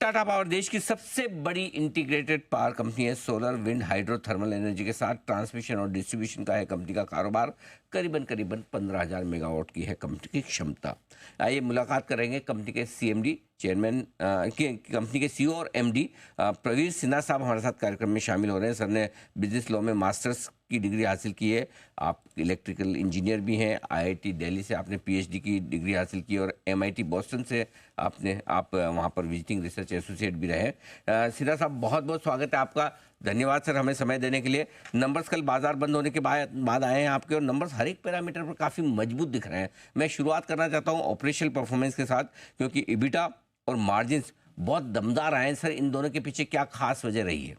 Tata power देश की सबसे बड़ी इंटीग्रेटेड पावर कंपनी है। Solar, wind, hydro, thermal energy के साथ ट्रांसमिशन और डिस्ट्रीब्यूशन का है कंपनी का कारोबार। करीबन करीबन 15,000 मेगावाट की है कंपनी की क्षमता। आइए मुलाकात करेंगे कंपनी के सीएमडी चेयरमैन कंपनी के सीईओ और एमडी प्रवीर सिन्हा साहब हमारे साथ कार्यक्रम में शामिल हो रहे हैं। सर ने बिजनेस लॉ में मास्टर्स की डिग्री हासिल की है। आप इलेक्ट्रिकल इंजीनियर भी हैं। आईआईटी दिल्ली से आपने पीएचडी की डिग्री हासिल की और एमआईटी बोस्टन से आप वहाँ पर विजिटिंग रिसर्च एसोसिएट भी रहे। सिन्हा साहब, बहुत बहुत स्वागत है आपका। धन्यवाद सर हमें समय देने के लिए। नंबर्स कल बाजार बंद होने के बाद आए हैं आपके, और नंबर्स हर एक पैरामीटर पर काफ़ी मजबूत दिख रहे हैं। मैं शुरुआत करना चाहता हूँ ऑपरेशनल परफॉर्मेंस के साथ, क्योंकि इबिटा और मार्जिन्स बहुत दमदार आए हैं। सर, इन दोनों के पीछे क्या खास वजह रही है?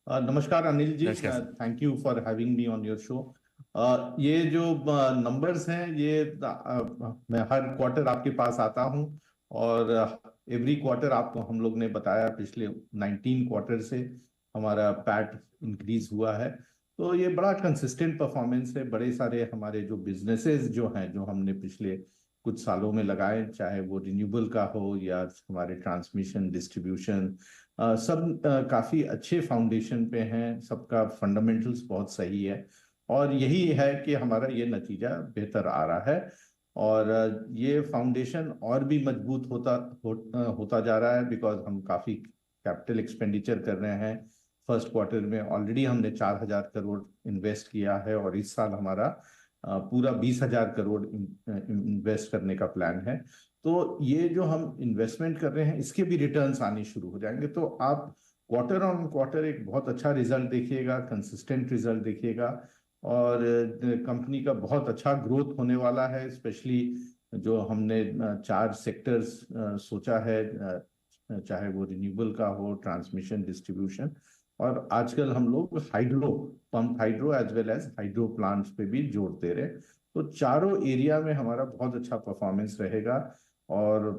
नमस्कार अनिल जी, नमस्कार sir. Thank you for having me on your show. ये जो नंबर्स हैं ये मैं हर क्वार्टर आपके पास आता हूं, और एवरी क्वार्टर आपको हम लोग ने बताया पिछले 19 क्वार्टर से हमारा पैट इंक्रीज हुआ है। तो ये बड़ा कंसिस्टेंट परफॉर्मेंस है। बड़े सारे हमारे जो बिजनेसेस जो हैं, जो हमने पिछले कुछ सालों में लगाए, चाहे वो रिन्यूएबल का हो या हमारे ट्रांसमिशन डिस्ट्रीब्यूशन, सब काफी अच्छे फाउंडेशन पे हैं। सबका फंडामेंटल्स बहुत सही है, और यही है कि हमारा ये नतीजा बेहतर आ रहा है। और ये फाउंडेशन और भी मजबूत होता जा रहा है, बिकॉज हम काफी कैपिटल एक्सपेंडिचर कर रहे हैं। फर्स्ट क्वार्टर में ऑलरेडी हमने 4,000 करोड़ इन्वेस्ट किया है, और इस साल हमारा पूरा 20,000 करोड़ इन्वेस्ट करने का प्लान है। तो ये जो हम इन्वेस्टमेंट कर रहे हैं, इसके भी रिटर्न्स आने शुरू हो जाएंगे। तो आप क्वार्टर ऑन क्वार्टर एक बहुत अच्छा रिजल्ट देखिएगा, कंसिस्टेंट रिजल्ट देखिएगा, और कंपनी का बहुत अच्छा ग्रोथ होने वाला है। स्पेशली जो हमने 4 सेक्टर्स सोचा है, चाहे वो रिन्यूएबल का हो, ट्रांसमिशन, डिस्ट्रीब्यूशन, और आजकल हम लोग hydro as well as hydro plants पे भी जोर दे रहे हैं। तो चारों एरिया में हमारा बहुत अच्छा परफॉर्मेंस रहेगा, और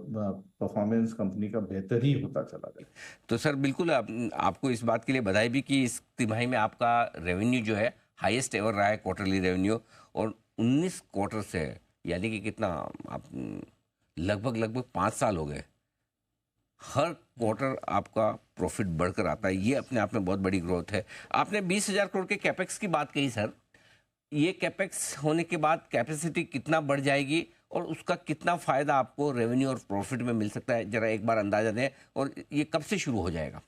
परफॉर्मेंस कंपनी का बेहतर ही होता चला जाएगा। तो सर बिल्कुल, आपको इस बात के लिए बधाई भी कि इस तिमाही में आपका रेवेन्यू जो है हाईएस्ट एवर रहा है, क्वार्टरली रेवेन्यू। और 19 क्वार्टर से है, यानी कि कितना आप लगभग लगभग 5 साल हो गए, हर क्वार्टर आपका प्रॉफिट बढ़कर आता है। ये अपने आप में बहुत बड़ी ग्रोथ है। आपने 20,000 करोड़ के कैपेक्स की बात कही सर। ये कैपेक्स होने के बाद कैपेसिटी कितना बढ़ जाएगी, और उसका कितना फायदा आपको रेवेन्यू और प्रॉफिट में मिल सकता है, जरा एक बार अंदाजा दें। और ये कब से शुरू हो जाएगा?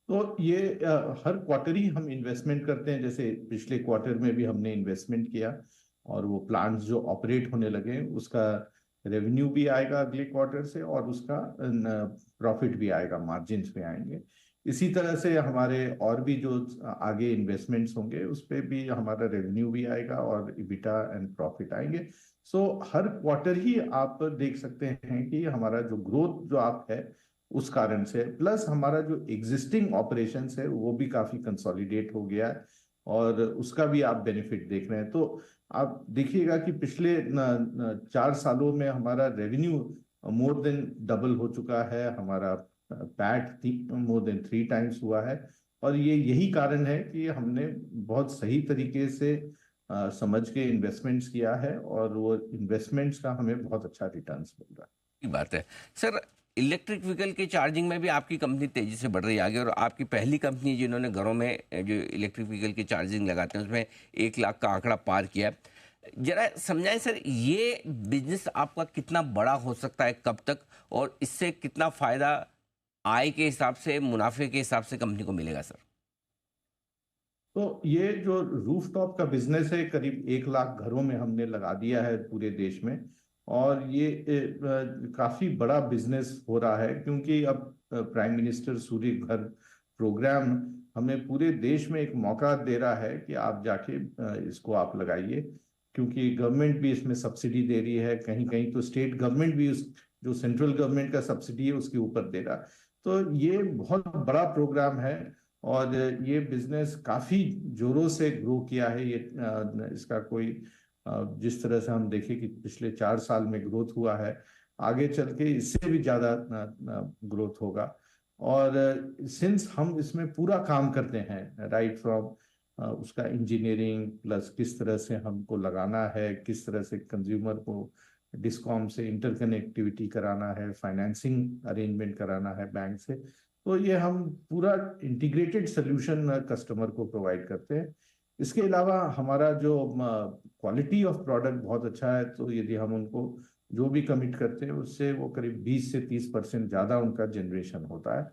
तो ये हर क्वार्टर ही हम इन्वेस्टमेंट करते हैं। जैसे पिछले क्वार्टर में भी हमने इन्वेस्टमेंट किया, और वो प्लांट्स जो ऑपरेट होने लगे उसका रेवेन्यू भी आएगा अगले क्वार्टर से, और उसका प्रॉफिट भी आएगा, मार्जिन्स भी आएंगे। इसी तरह से हमारे और भी जो आगे इन्वेस्टमेंट्स होंगे उस पे भी हमारा रेवेन्यू भी आएगा, और इबिटा एंड प्रॉफिट आएंगे। सो हर क्वार्टर ही आप देख सकते हैं कि हमारा जो ग्रोथ जो आप है उस कारण से, प्लस हमारा जो एग्जिस्टिंग ऑपरेशंस है वो भी काफी कंसोलिडेट हो गया है, और उसका भी आप बेनिफिट देख रहे हैं। तो आप देखिएगा कि पिछले 4 सालों में हमारा रेवेन्यू मोर देन डबल हो चुका है, हमारा पैट मोर देन 3 टाइम्स हुआ है। और ये यही कारण है कि हमने बहुत सही तरीके से समझ के इन्वेस्टमेंट्स किया है, और वो इन्वेस्टमेंट्स का हमें बहुत अच्छा रिटर्न्स मिल रहा है। की बात है सर। इलेक्ट्रिक व्हीकल के चार्जिंग में भी आपकी कंपनी तेजी से बढ़ रही है आगे, और आपकी पहली कंपनी जिन्होंने घरों में जो इलेक्ट्रिक व्हीकल की चार्जिंग लगाते हैं उसमें 1 लाख का आंकड़ा पार किया। जरा समझाएं सर, ये बिजनेस आपका कितना बड़ा हो सकता है, कब तक, और इससे कितना फायदा आय के हिसाब से, मुनाफे के हिसाब से कंपनी को मिलेगा सर? तो ये जो रूफटॉप का बिजनेस है, करीब 1 लाख घरों में हमने लगा दिया है पूरे देश में। और ये काफी बड़ा बिजनेस हो रहा है, क्योंकि अब प्राइम मिनिस्टर सूर्य घर प्रोग्राम हमें पूरे देश में एक मौका दे रहा है कि आप जाके इसको आप लगाइए। क्योंकि गवर्नमेंट भी इसमें सब्सिडी दे रही है, कहीं कहीं तो स्टेट गवर्नमेंट भी उस जो सेंट्रल गवर्नमेंट का सब्सिडी है उसके ऊपर दे रहा। तो ये बहुत बड़ा प्रोग्राम है, और ये बिजनेस काफी जोरों से ग्रो किया है। ये इसका कोई जिस तरह से हम देखें कि पिछले 4 साल में ग्रोथ हुआ है, आगे चल के इससे भी ज्यादा ग्रोथ होगा। और सिंस हम इसमें पूरा काम करते हैं, राइट फ्रॉम उसका इंजीनियरिंग, प्लस किस तरह से हमको लगाना है, किस तरह से कंज्यूमर को डिस्कॉम से इंटरकनेक्टिविटी कराना है, फाइनेंसिंग अरेंजमेंट कराना है बैंक से, तो ये हम पूरा इंटीग्रेटेड सोल्यूशन कस्टमर को प्रोवाइड करते हैं। इसके अलावा हमारा जो क्वालिटी ऑफ प्रोडक्ट बहुत अच्छा है, तो यदि हम उनको जो भी कमिट करते हैं उससे वो करीब 20 से 30% ज़्यादा उनका जनरेशन होता है।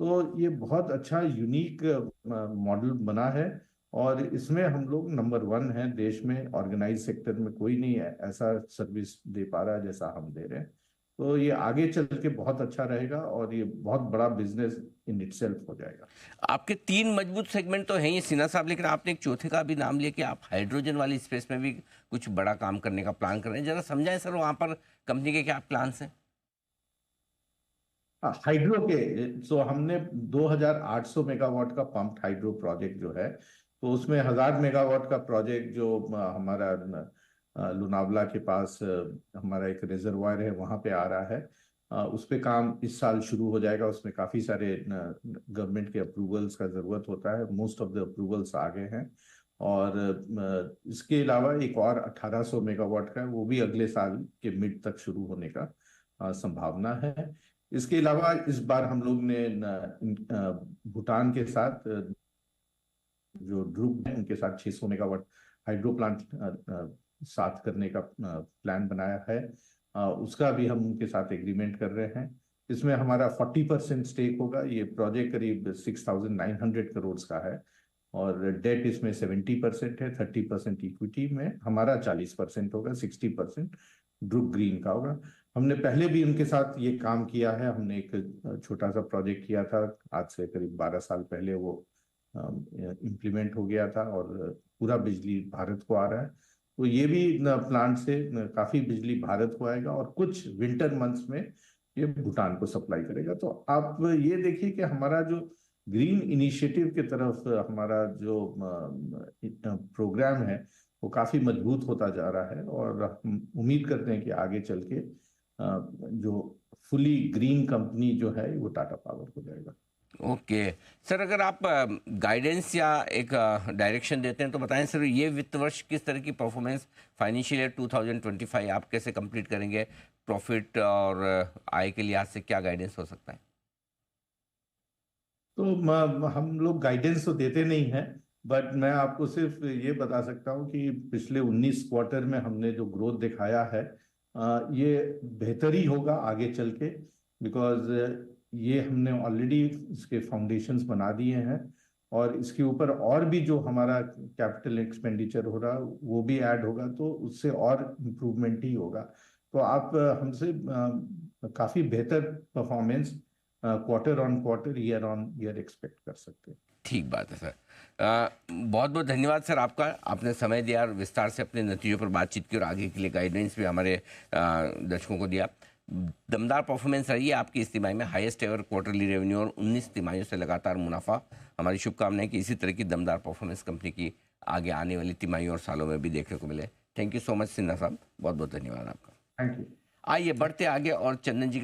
तो ये बहुत अच्छा यूनिक मॉडल बना है, और इसमें हम लोग नंबर 1 हैं देश में। ऑर्गेनाइज सेक्टर में कोई नहीं है ऐसा सर्विस दे पा रहा है जैसा हम दे रहे हैं। तो ये आगे चल के बहुत अच्छा रहेगा और ये बहुत बड़ा बिजनेस इन इटसेल्फ हो जाएगा। आपके 3 मजबूत सेगमेंट तो हैं ही सिन्हा साहब, लेकिन आपने एक चौथे का भी नाम लिया कि आप हाइड्रोजन वाली स्पेस में भी कुछ बड़ा काम करने का प्लान कर रहे हैं। जरा समझाएं सर, वहाँ पर कंपनी के क्या प्लान्स हैं? हाइड्रो के, तो हमने 2800 मेगावाट का पंप्ड हाइड्रो प्रोजेक्ट जो है, तो उसमें 1000 मेगावाट का प्रोजेक्ट जो हमारा लोनावला के पास हमारा एक रिजर्वायर है वहां पे आ रहा है। उस पे काम इस साल शुरू हो जाएगा। उसमें काफी सारे गवर्नमेंट के अप्रूवल्स का जरूरत होता है, मोस्ट ऑफ द अप्रूवल्स आ गए हैं। और इसके अलावा एक और 1800 मेगावाट का है, वो भी अगले साल के मिड तक शुरू होने का संभावना है। इसके अलावा इस बार हम लोग ने भूटान के साथ जो ड्रूप है उनके साथ 600 मेगावाट हाइड्रो प्लांट साथ करने का प्लान बनाया है। उसका भी हम उनके साथ एग्रीमेंट कर रहे हैं। इसमें हमारा 40% स्टेक होगा। ये प्रोजेक्ट करीब 6,900 करोड़ का है, और डेट इसमें 70% है। 30% इक्विटी में हमारा 40% होगा, 60% ड्रूप ग्रीन का होगा। हमने पहले भी उनके साथ ये काम किया है। हमने एक छोटा सा प्रोजेक्ट किया था आज से करीब 12 साल पहले, वो इम्प्लीमेंट हो गया था और पूरा बिजली भारत को आ रहा है। तो ये भी प्लांट से काफी बिजली भारत को आएगा, और कुछ विंटर मंथ्स में ये भूटान को सप्लाई करेगा। तो आप ये देखिए कि हमारा जो ग्रीन इनिशिएटिव की तरफ हमारा जो प्रोग्राम है वो काफी मजबूत होता जा रहा है, और हम उम्मीद करते हैं कि आगे चल के जो फुली ग्रीन कंपनी जो है वो टाटा पावर हो जाएगा। ओके सर, अगर आप गाइडेंस या एक डायरेक्शन देते हैं तो बताएं सर, ये वित्त वर्ष किस तरह की परफॉर्मेंस फाइनेंशियल ईयर 2025 आप कैसे कंप्लीट करेंगे? प्रॉफिट और आय के लिहाज से क्या गाइडेंस हो सकता है? तो हम लोग गाइडेंस तो देते नहीं हैं, बट मैं आपको सिर्फ ये बता सकता हूँ कि पिछले 19 क्वार्टर में हमने जो ग्रोथ दिखाया है ये बेहतर ही होगा आगे चल के, बिकॉज ये हमने ऑलरेडी इसके फाउंडेशंस बना दिए हैं, और इसके ऊपर और भी जो हमारा कैपिटल एक्सपेंडिचर हो रहा वो भी ऐड होगा, तो उससे और इम्प्रूवमेंट ही होगा। तो आप हमसे काफी बेहतर performance quarter on quarter, year on year expect कर सकते हैं। ठीक बात है सर। बहुत बहुत धन्यवाद सर आपका। आपने समय दिया और विस्तार से अपने नतीजों पर बातचीत की और आगे के लिए गाइडेंस भी हमारे दर्शकों को दिया। दमदार परफॉर्मेंस रही है आपकी इस तिमाही में, हाईएस्ट एवर क्वार्टरली रेवेन्यू और 19 तिमाहियों से लगातार मुनाफा। हमारी शुभकामनाएं कि इसी तरह की दमदार परफॉर्मेंस कंपनी की आगे आने वाली तिमाही और सालों में भी देखने को मिले। Thank you so much Sinha साहब, बहुत बहुत धन्यवाद आपका। Thank you. आइए बढ़ते आगे और चंदन जी